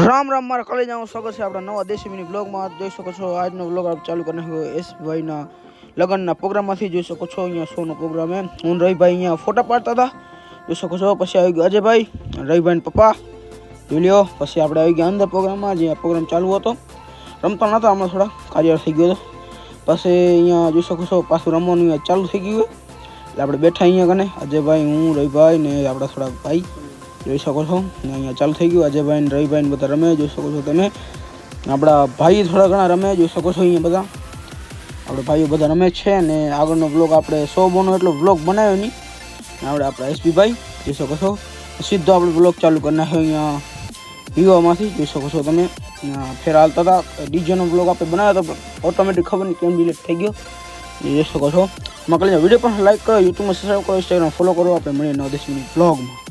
राम राम मारा कॉलेज आऊँ स्वागत है अपना नवा देशी मिनी ब्लॉग में જોઈ શકો છો આજનો વ્લોગ આપ ચાલુ કરી નાખ્યો એસ ભાઈના લગ્નના પ્રોગ્રામમાંથી જોઈ શકો છો અહીંયા શોનો પ્રોગ્રામ હે હું રવિભાઈ અહીંયા ફોટા પાડતા હતા જોઈ શકો છો પછી આવી ગયો અજયભાઈ રવિભાઈ પપ્પા જોઈ લ્યો પછી આપણે આવી ગયા અંદર પ્રોગ્રામમાં જે પ્રોગ્રામ ચાલુ હતો રમતા નહોતા હમણાં થોડા કાર્ય થઈ ગયો હતો પછી અહીંયા જોઈ શકો છો પાછું રમવાનું ચાલુ થઈ ગયું એટલે આપણે બેઠા અહીંયા કને અજયભાઈ હું રવિભાઈ ને આપણા થોડા ભાઈ જોઈ શકો છો અહીંયા ચાલુ થઈ ગયું અજયભાઈ ને રવિભાઈ ને બધા રમે જોઈ શકો છો તમે આપણા ભાઈ થોડા ઘણા રમે જોઈ શકો છો અહીંયા બધા આપણે ભાઈઓ બધા રમે છે ને આગળનો વ્લોગ આપણે 100 બોનો એટલો વ્લોગ બનાવ્યો નહીં આપણે આપણા એસપી ભાઈ જોઈ શકો છો સીધો આપણે વ્લોગ ચાલુ કરી નાખ્યો અહીંયા વિવામાંથી જોઈ શકો છો તમે ફેર હાલતા હતા ડીજેનો વ્લોગ આપણે બનાવ્યો તો ઓટોમેટિક ખબર નહીં કેમ ડિલીટ થઈ ગયો જોઈ શકો છો મકલીના વિડીયો પણ લાઈક કરો યુટ્યુબમાં સબસ્ક્રાઈબ કરો ઇન્સ્ટાગ્રામ ફોલો કરો આપણે મળીએ નવા 10 મિનિટ વ્લોગમાં।